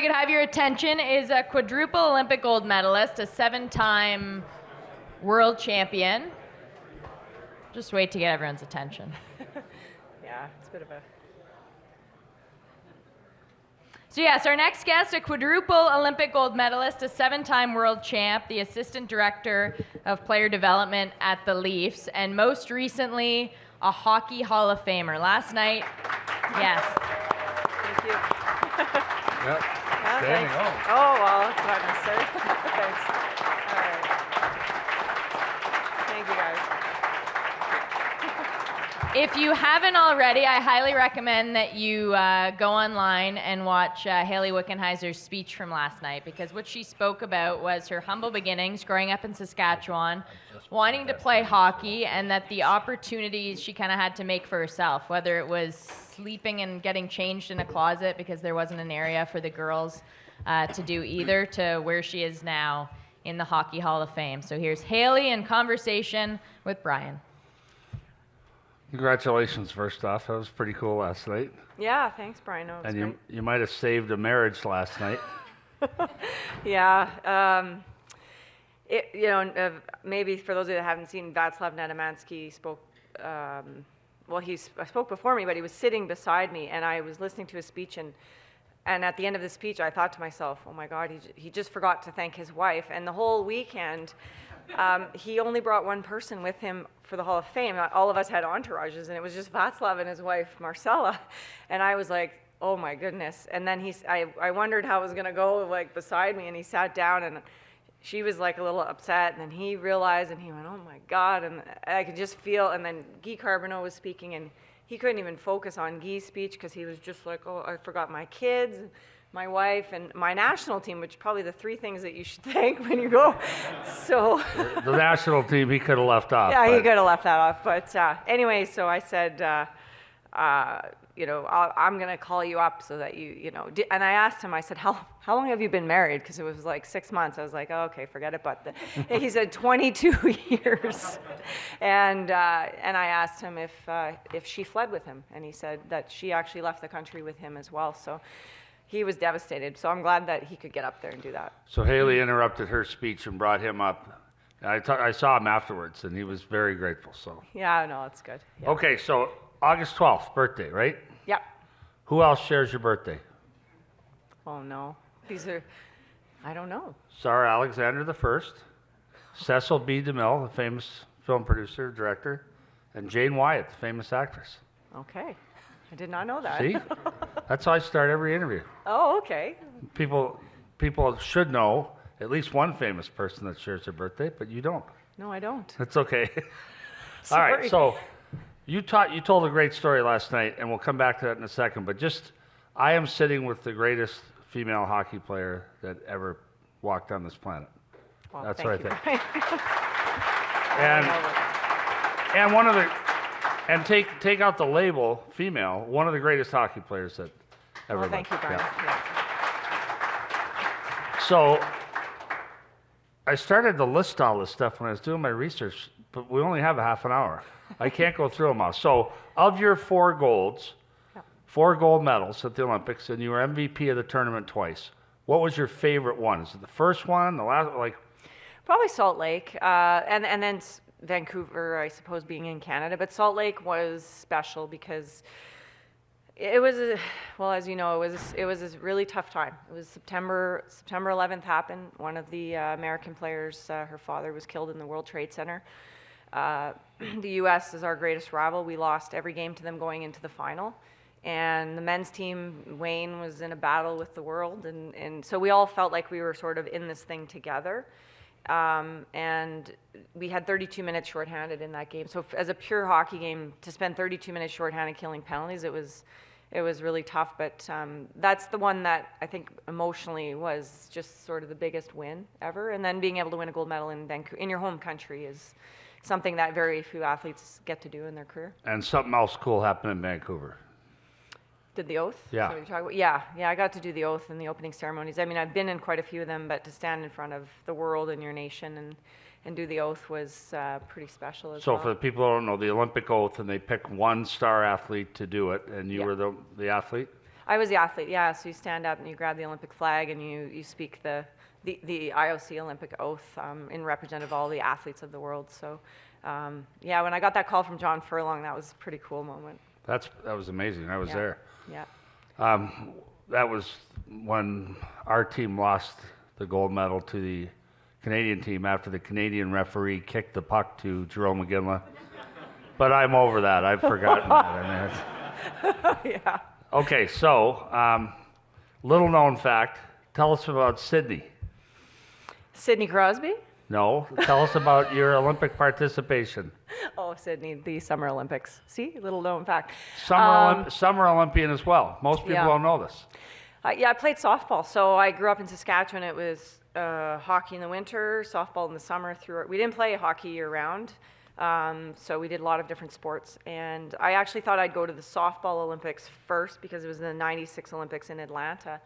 could have your attention is a quadruple Olympic gold medalist, a 7-time world champion. Just wait to get everyone's attention. Yeah, it's a bit of a... So yes, our next guest, a quadruple Olympic gold medalist, a 7-time world champ, the assistant director of player development at the Leafs, and most recently, a Hockey Hall of Famer. Last night, yes. Thank you. Yep. Yeah, Standing thanks. on. Oh, well, that's not necessary. Thanks. All right. Thank you, guys. If you haven't already, I highly recommend that you go online and watch Hayley Wickenheiser's speech from last night, because what she spoke about was her humble beginnings growing up in Saskatchewan, wanting to play hockey, and that the opportunities she kind of had to make for herself, whether it was sleeping and getting changed in a closet because there wasn't an area for the girls to do either, to where she is now in the Hockey Hall of Fame. So here's Hayley in conversation with Brian. Congratulations, first off. That was pretty cool last night. Yeah, thanks, Brian. No, it was And great. you might have saved a marriage last night. Yeah. Maybe for those of you that haven't seen, Václav Nedemansky spoke, he spoke before me, but he was sitting beside me, and I was listening to his speech, and at the end of the speech, I thought to myself, oh my God, he just forgot to thank his wife. And the whole weekend, he only brought one person with him for the Hall of Fame. All of us had entourages, and it was just Václav and his wife, Marcella. And I was like, oh my goodness. And then I wondered how it was going to go, like, beside me, and he sat down, and she was like a little upset, and then he realized, and he went, oh my God. And I could just feel, and then Guy Carbonneau was speaking, and he couldn't even focus on Guy's speech because he was just like, oh, I forgot my kids, my wife, and my national team, which are probably the three things that you should thank when you go. So The national team, he could have left off. yeah, he but- could have left that off. But anyway, so I said, I'm going to call you up so that and I asked him, I said, how long have you been married? Because it was like 6 months. I was like, oh, okay, forget it. But he said 22 years. And I asked him if she fled with him. And he said that she actually left the country with him as well. So he was devastated. So I'm glad that he could get up there and do that. So Hayley interrupted her speech and brought him up. I saw him afterwards, and he was very grateful. So Yeah, no, it's good. Yeah. Okay, so August 12th, birthday, right? Yeah. Who else shares your birthday? Oh, no. I don't know. Tsar Alexander I, Cecil B. DeMille, the famous film producer, director, and Jane Wyatt, the famous actress. Okay. I did not know that. See? That's how I start every interview. Oh, okay. People should know at least one famous person that shares their birthday, but you don't. No, I don't. That's okay. All Sorry. right, so you told a great story last night, and we'll come back to that in a second, but I am sitting with the greatest female hockey player that ever walked on this planet. Well, That's thank what I you, think. Brian. And take out the label female, one of the greatest hockey players that ever Well, lived. thank you, Brian. Yeah. Yeah. So I started to list all this stuff when I was doing my research, but we only have a half an hour. I can't go through them all. So of your 4 golds, 4 gold medals at the Olympics, and you were MVP of the tournament twice, what was your favorite one? Is it the first one, the last, like? Probably Salt Lake, and then Vancouver, I suppose, being in Canada. But Salt Lake was special because it was, as you know, it was a really tough time. It was September 11th happened. One of the American players, her father was killed in the World Trade Center. The U.S. is our greatest rival. We lost every game to them going into the final. And the men's team, Wayne, was in a battle with the world. And so we all felt like we were sort of in this thing together. And we had 32 minutes shorthanded in that game. So as a pure hockey game, to spend 32 minutes shorthanded killing penalties, it was really tough. But that's the one that I think emotionally was just sort of the biggest win ever. And then being able to win a gold medal in Vancouver, in your home country, is something that very few athletes get to do in their career. And something else cool happened in Vancouver. Did the oath? Yeah. So you're talking about, yeah, I got to do the oath in the opening ceremonies. I mean, I've been in quite a few of them, but to stand in front of the world and your nation and do the oath was pretty special as well. So for the people who don't know, the Olympic oath, and they pick one star athlete to do it, and you Yeah. were the athlete? I was the athlete, yeah. So you stand up and you grab the Olympic flag and you speak the IOC Olympic oath in representative of all the athletes of the world. So, yeah, when I got that call from John Furlong, that was a pretty cool moment. That was amazing. I was there. Yeah. That was when our team lost the gold medal to the Canadian team after the Canadian referee kicked the puck to Jerome McGinley. But I'm over that. I've forgotten that. I mean, Yeah. okay, so little known fact. Tell us about Sydney. Sidney Crosby? No, tell us about your Olympic participation. Oh, Sydney, the Summer Olympics. See, little known fact. Summer Olympian as well. Most people Yeah. don't know this. Yeah, I played softball. So I grew up in Saskatchewan. It was hockey in the winter, softball in the summer. We didn't play hockey year round, so we did a lot of different sports. And I actually thought I'd go to the softball Olympics first because it was the '96 Olympics in Atlanta.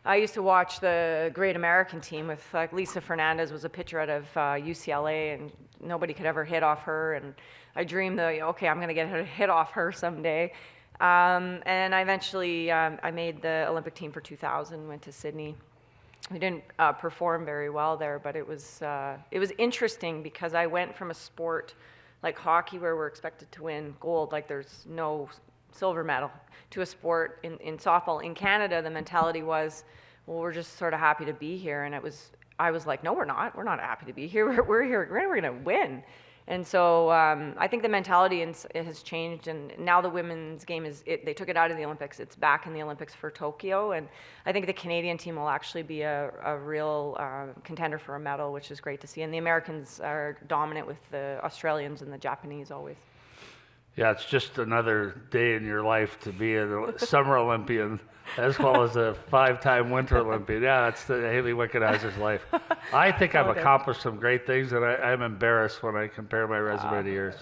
I used to watch the Great American team with Lisa Fernandez was a pitcher out of UCLA, and nobody could ever hit off her. And I dreamed that, okay, I'm going to get a hit off her someday. And I eventually I made the Olympic team for 2000, went to Sydney. We didn't perform very well there, but it was interesting because I went from a sport like hockey where we're expected to win gold, like there's no silver medal, to a sport in softball. In Canada, the mentality was, well, we're just sort of happy to be here. And I was like, no, we're not. We're not happy to be here. We're here. We're going to win. And so I think the mentality has changed, and now the women's game they took it out of the Olympics. It's back in the Olympics for Tokyo, and I think the Canadian team will actually be a real contender for a medal, which is great to see. And the Americans are dominant with the Australians and the Japanese always. Yeah, it's just another day in your life to be a Summer Olympian as well as a 5-time Winter Olympian. Yeah, that's the Hayley Wickenheiser's life. I think I've accomplished some great things, and I'm embarrassed when I compare my resume to yours.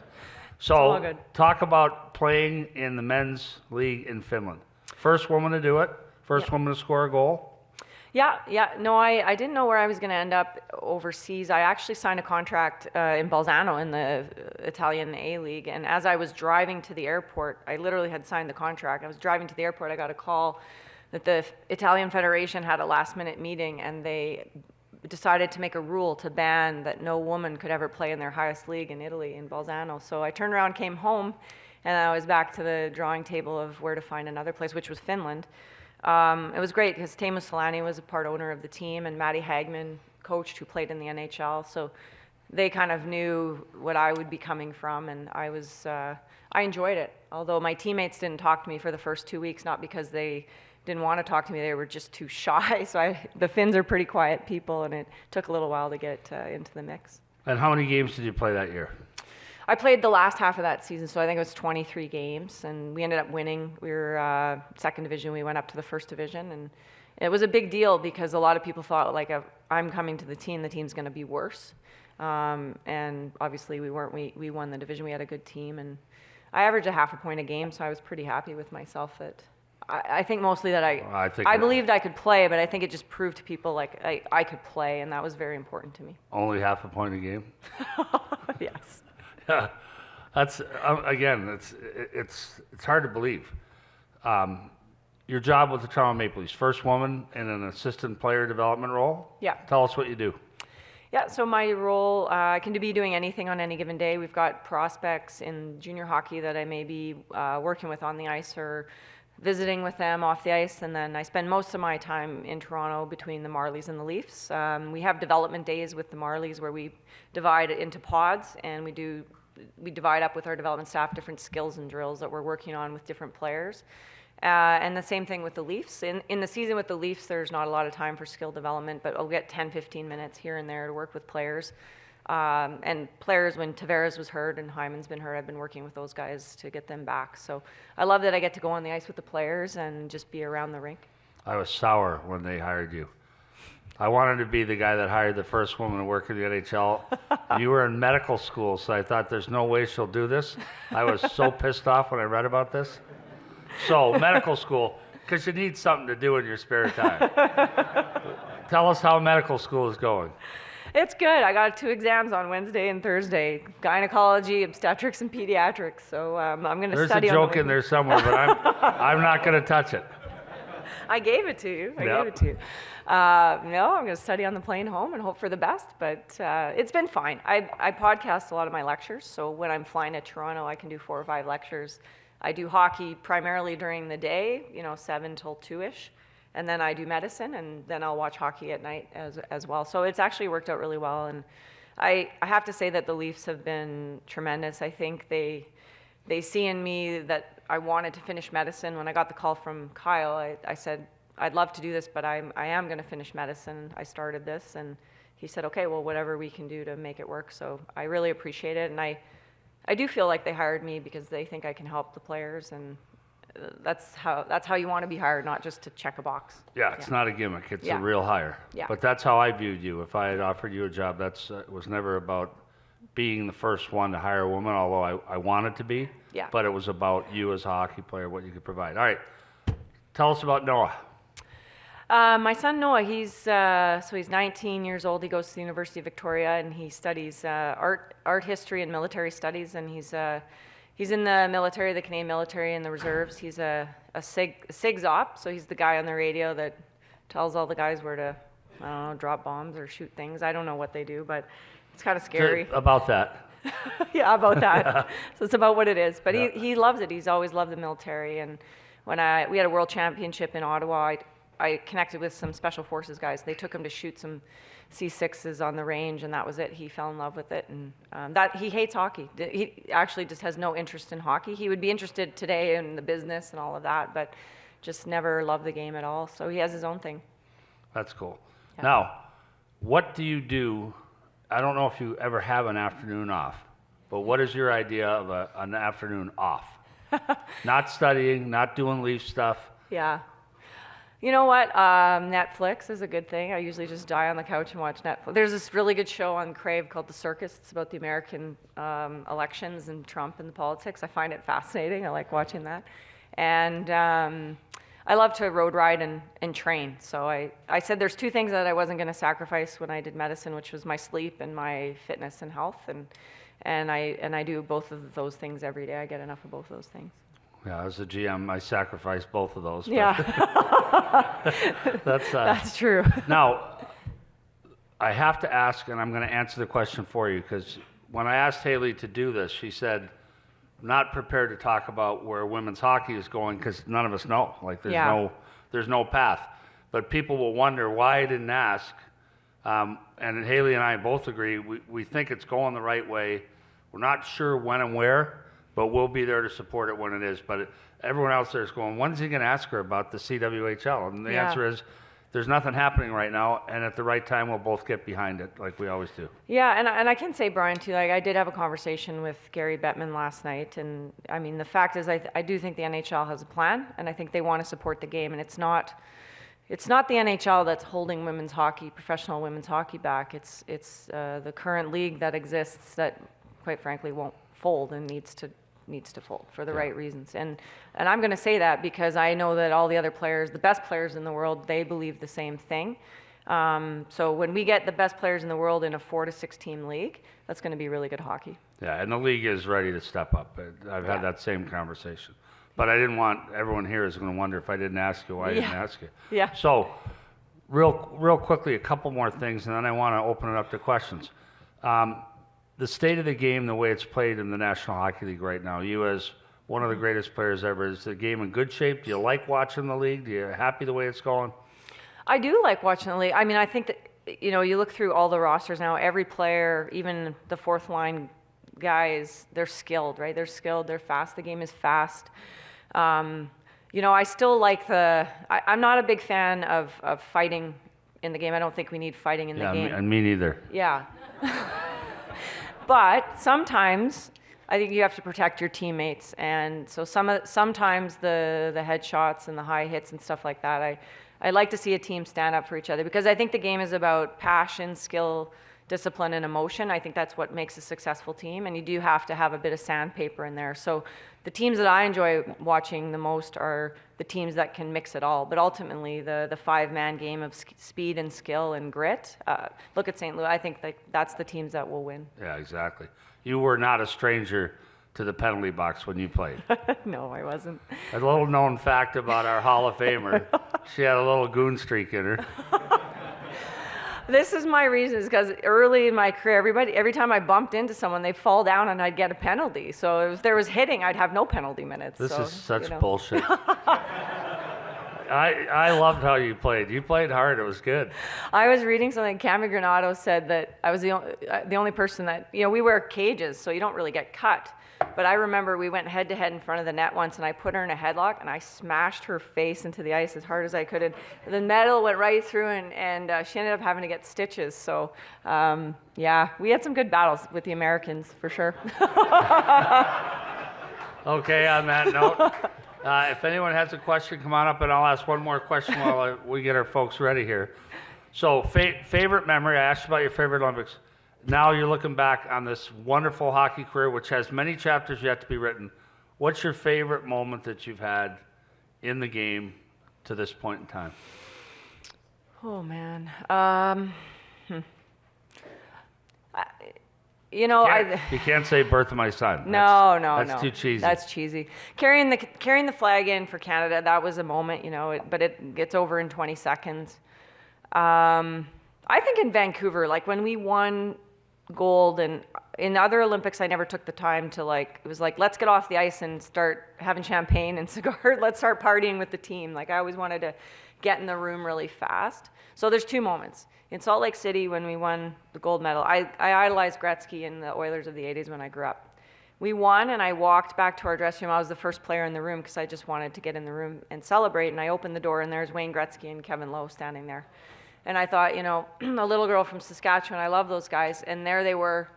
So, talk about playing in the men's league in Finland. First woman to do it, first woman to score a goal. Yeah. No, I didn't know where I was going to end up overseas. I actually signed a contract in Bolzano in the Italian A-League, and as I was driving to the airport, I literally had signed the contract. I was driving to the airport, I got a call that the Italian Federation had a last-minute meeting, and they decided to make a rule to ban that no woman could ever play in their highest league in Italy, in Bolzano. So I turned around, came home, and I was back to the drawing table of where to find another place, which was Finland. It was great because Teemu Selanne was a part owner of the team, and Matty Hagman coached, who played in the NHL. So they kind of knew what I would be coming from, and I enjoyed it. Although my teammates didn't talk to me for the first 2 weeks, not because they didn't want to talk to me, they were just too shy. So the Finns are pretty quiet people, and it took a little while to get into the mix. And how many games did you play that year? I played the last half of that season, so I think it was 23 games, and we ended up winning. We were second division. We went up to the first division, and it was a big deal because a lot of people thought, like, I'm coming to the team's going to be worse. And obviously we weren't. We won the division. We had a good team, and I averaged a half a point a game, so I was pretty happy with myself. That I think mostly that I believed I could play, but I think it just proved to people like I could play, and that was very important to me. Only half a point a game? Yes. Yeah, that's again. It's hard to believe. Your job with the Toronto Maple Leafs, first woman in an assistant player development role. Yeah. Tell us what you do. Yeah. So my role, I can be doing anything on any given day. We've got prospects in junior hockey that I may be working with on the ice or visiting with them off the ice, and then I spend most of my time in Toronto between the Marlies and the Leafs. We have development days with the Marlies where we divide it into pods, and we divide up with our development staff different skills and drills that we're working on with different players. And the same thing with the Leafs. In the season with the Leafs, there's not a lot of time for skill development, but I'll get 10-15 minutes here and there to work with players. And players, when Tavares was hurt and Hyman's been hurt, I've been working with those guys to get them back. So I love that I get to go on the ice with the players and just be around the rink. I was sour when they hired you. I wanted to be the guy that hired the first woman to work in the NHL. You were in medical school, so I thought there's no way she'll do this. I was so pissed off when I read about this. So medical school, because you need something to do in your spare time. Tell us how medical school is going. It's good. I got 2 exams on Wednesday and Thursday, gynecology, obstetrics, and pediatrics. So I'm going to study. There's a joke in there somewhere, but I'm not going to touch it. I gave it to you. I Yep. gave it to you. No, I'm going to study on the plane home and hope for the best, but it's been fine. I podcast a lot of my lectures, so when I'm flying to Toronto, I can do 4 or 5 lectures. I do hockey primarily during the day, 7 till 2-ish, and then I do medicine, and then I'll watch hockey at night as well. So it's actually worked out really well, and I have to say that the Leafs have been tremendous. I think they see in me that I wanted to finish medicine. When I got the call from Kyle, I said, I'd love to do this, but I am going to finish medicine. I started this, and he said, okay, well, whatever we can do to make it work. So I really appreciate it, and I do feel like they hired me because they think I can help the players, and that's how you want to be hired, not just to check a box. Yeah, it's not a gimmick. It's Yeah. a real hire. Yeah. But that's how I viewed you. If I had offered you a job, it was never about being the first one to hire a woman, although I wanted to be. Yeah. But it was about you as a hockey player, what you could provide. All right. Tell us about Noah. My son Noah, he's 19 years old. He goes to the University of Victoria, and he studies art history and military studies. And he's in the military, the Canadian military, and the reserves. He's a SIGs op, so he's the guy on the radio that tells all the guys where to, I don't know, drop bombs or shoot things. I don't know what they do, but it's kind of scary. About that. Yeah, about that. So it's about what it is. But Yeah. he loves it. He's always loved the military. And when we had a world championship in Ottawa, I connected with some special forces guys. They took him to shoot some C6s on the range, and that was it. He fell in love with it, and that he hates hockey. He actually just has no interest in hockey. He would be interested today in the business and all of that, but just never loved the game at all. So he has his own thing. That's cool. Yeah. Now, what do you do? I don't know if you ever have an afternoon off, but what is your idea of an afternoon off? Not studying, not doing Leaf stuff. Yeah. You know what? Netflix is a good thing. I usually just die on the couch and watch Netflix. There's this really good show on Crave called The Circus. It's about the American elections and Trump and the politics. I find it fascinating. I like watching that. And I love to road ride and train. So I said there's 2 things that I wasn't going to sacrifice when I did medicine, which was my sleep and my fitness and health. And I do both of those things every day. I get enough of both of those things. Yeah, as a GM, I sacrificed both of those. but Yeah, that's true. Now, I have to ask, and I'm going to answer the question for you, because when I asked Hayley to do this, she said, not prepared to talk about where women's hockey is going, because none of us know. Like, there's no path. But people will wonder why I didn't ask. And Hayley and I both agree, we think it's going the right way. We're not sure when and where, but we'll be there to support it when it is. But everyone else there is going, when's he going to ask her about the CWHL? And the answer is, there's nothing happening right now, and at the right time, we'll both get behind it, like we always do. Yeah, and I can say, Brian, too, like I did have a conversation with Gary Bettman last night, and I mean, the fact is, I do think the NHL has a plan, and I think they want to support the game, and it's not the NHL that's holding women's hockey, professional women's hockey back. It's the current league that exists that, quite frankly, won't fold and needs to fold for the right reasons. And I'm going to say that because I know that all the other players, the best players in the world, they believe the same thing. So when we get the best players in the world in a 4 to 6 team league, that's going to be really good hockey. Yeah, and the league is ready to step up. I've had that same conversation. But I didn't want everyone here is going to wonder if I didn't ask you why I didn't ask you. Yeah. So, real quickly, a couple more things, and then I want to open it up to questions. The state of the game, the way it's played in the National Hockey League right now, you as one of the greatest players ever, is the game in good shape? Do you like watching the league? Do you happy the way it's going? I do like watching the league. I mean, I think that, you look through all the rosters now, every player, even the 4th line guys, they're skilled, right? They're skilled, they're fast. The game is fast. I still like I'm not a big fan of fighting in the game. I don't think we need fighting in the game. And me neither. Yeah. But sometimes I think you have to protect your teammates, and so sometimes the headshots and the high hits and stuff like that, I like to see a team stand up for each other, because I think the game is about passion, skill, discipline, and emotion. I think that's what makes a successful team, and you do have to have a bit of sandpaper in there. So the teams that I enjoy watching the most are the teams that can mix it all. But ultimately, the 5-man game of speed and skill and grit, look at St. Louis. I think that's the teams that will win. Yeah, exactly. You were not a stranger to the penalty box when you played? No, I wasn't. A little known fact about our Hall of Famer, she had a little goon streak in her. This is my reason, is because early in my career, every time I bumped into someone, they'd fall down and I'd get a penalty. So if there was hitting, I'd have no penalty minutes. This so, is such you know. bullshit. I loved how you played. You played hard. It was good. I was reading something. Cami Granato said that I was the only person that, we wear cages, so you don't really get cut. But I remember we went head to head in front of the net once, and I put her in a headlock, and I smashed her face into the ice as hard as I could. And the metal went right through, and she ended up having to get stitches. So, yeah, we had some good battles with the Americans, for sure. Okay, on that note, if anyone has a question, come on up, and I'll ask one more question while we get our folks ready here. So, favorite memory, I asked you about your favorite Olympics. Now you're looking back on this wonderful hockey career, which has many chapters yet to be written. What's your favorite moment that you've had in the game to this point in time? Oh, man. You can't say birth of my son. No, That's too cheesy. That's cheesy. Carrying the flag in for Canada, that was a moment, but it gets over in 20 seconds. I think in Vancouver, like when we won gold, and in other Olympics, I never took the time to it was like, let's get off the ice and start having champagne and cigar. Let's start partying with the team. Like I always wanted to get in the room really fast. So there's two moments. In Salt Lake City, when we won the gold medal, I idolized Gretzky and the Oilers of the 80s when I grew up. We won, and I walked back to our dressing room. I was the first player in the room because I just wanted to get in the room and celebrate. And I opened the door, and there's Wayne Gretzky and Kevin Lowe standing there. And I thought, a little girl from Saskatchewan, I love those guys. And there they were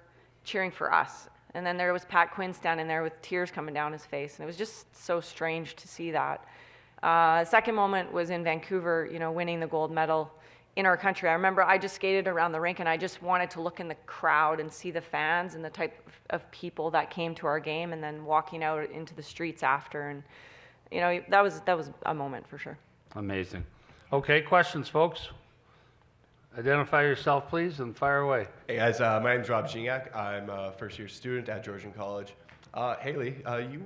cheering for us. And then there was Pat Quinn standing there with tears coming down his face. And it was just so strange to see that. The second moment was in Vancouver, winning the gold medal in our country. I remember I just skated around the rink, and I just wanted to look in the crowd and see the fans and the type of people that came to our game, and then walking out into the streets after. And, that was a moment for sure. Amazing. Okay, questions, folks? Identify yourself, please, and fire away. Hey guys, my name's Rob Gignac. I'm a first-year student at Georgian College. Hayley, you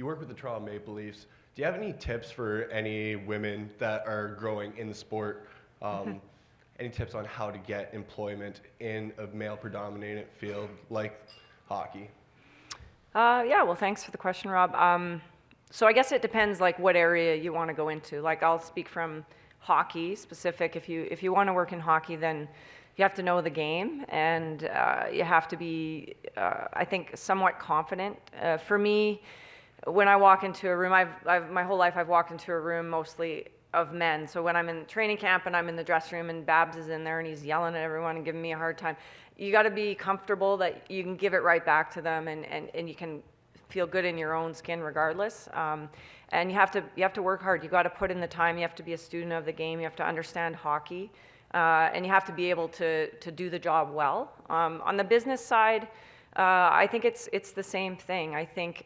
work with the Toronto Maple Leafs. Do you have any tips for any women that are growing in the sport? Any tips on how to get employment in a male-predominated field like hockey? Yeah, well, thanks for the question, Rob. So I guess it depends, what area you want to go into. I'll speak from hockey specific. If you want to work in hockey, then you have to know the game, and you have to be, I think, somewhat confident. For me, when I walk into a room, my whole life I've walked into a room mostly of men. So when I'm in training camp and I'm in the dressing room and Babs is in there and he's yelling at everyone and giving me a hard time, you got to be comfortable that you can give it right back to them, and you can feel good in your own skin regardless. And you have to work hard. You got to put in the time. You have to be a student of the game. You have to understand hockey, and you have to be able to do the job well. On the business side, I think it's the same thing. I think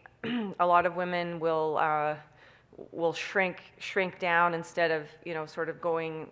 a lot of women will shrink down instead of sort of going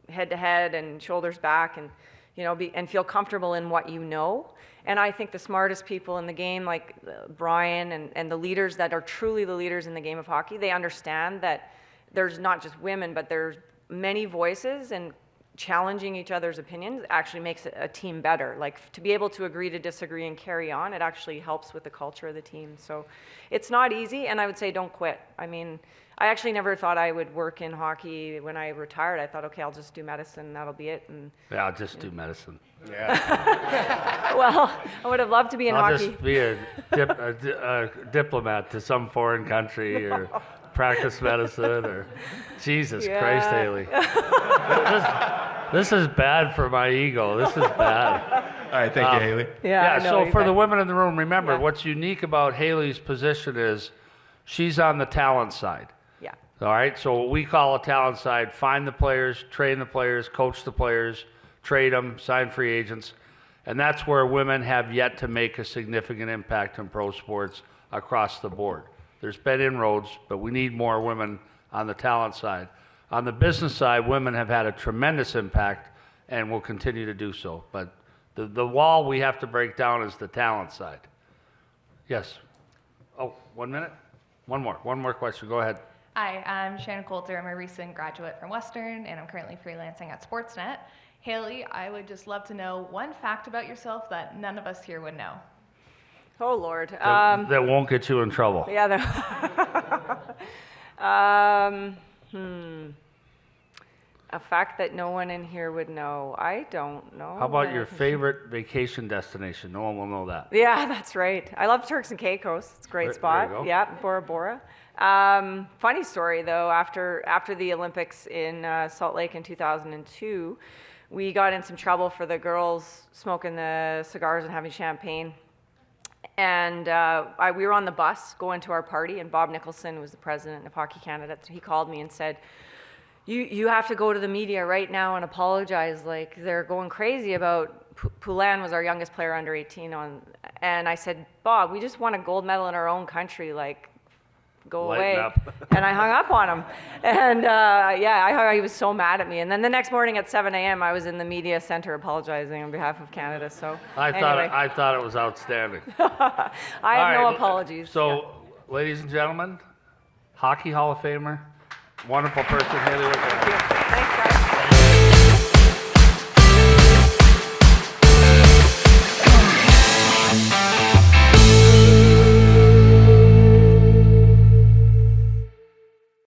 head to head and shoulders back, and and feel comfortable in what you know. And I think the smartest people in the game, like Brian and the leaders that are truly the leaders in the game of hockey, they understand that there's not just women, but there's many voices, and challenging each other's opinions actually makes a team better. To be able to agree to disagree and carry on, it actually helps with the culture of the team. So it's not easy, and I would say don't quit. I mean, I actually never thought I would work in hockey when I retired. I thought, okay, I'll just do medicine, that'll be it. And Yeah, I'll just do medicine. Yeah. well, I would have loved to be in I'll hockey. just be a diplomat to some foreign country, or practice medicine, or Jesus Christ, Hayley. This is bad for my ego. This is bad. All right, thank you, Hayley. Yeah, I know, so for okay. the women in the room, remember, Yeah. what's unique about Hayley's position is she's on the talent side. Yeah. All right, so what we call a talent side: find the players, train the players, coach the players, trade them, sign free agents. And that's where women have yet to make a significant impact in pro sports across the board. There's been inroads, but we need more women on the talent side. On the business side, women have had a tremendous impact and will continue to do so. But the wall we have to break down is the talent side. Yes. Oh, 1 minute? One more question. Go ahead. Hi, I'm Shannon Coulter. I'm a recent graduate from Western, and I'm currently freelancing at Sportsnet. Hayley, I would just love to know one fact about yourself that none of us here would know. Oh, Lord. That won't get you in trouble. Yeah. A fact that no one in here would know. I don't know. How about your favorite vacation destination? No one will know that. Yeah, that's right. I love Turks and Caicos. It's a great There spot. you go. Yeah, Bora Bora. Funny story though. After the Olympics in Salt Lake in 2002, we got in some trouble for the girls smoking the cigars and having champagne. And we were on the bus going to our party, and Bob Nicholson was the president of Hockey Canada. He called me and said, You have to go to the media right now and apologize. Like, they're going crazy about Poulin was our youngest player under 18 and I said, Bob, we just won a gold medal in our own country. Like, go Lighten away. up. And I hung up on him. And he was so mad at me. And then the next morning at 7 a.m., I was in the media center apologizing on behalf of Canada. So I thought it was outstanding. I have no apologies. So, ladies and gentlemen, Hockey Hall of Famer, wonderful person, Hayley Wickenheiser.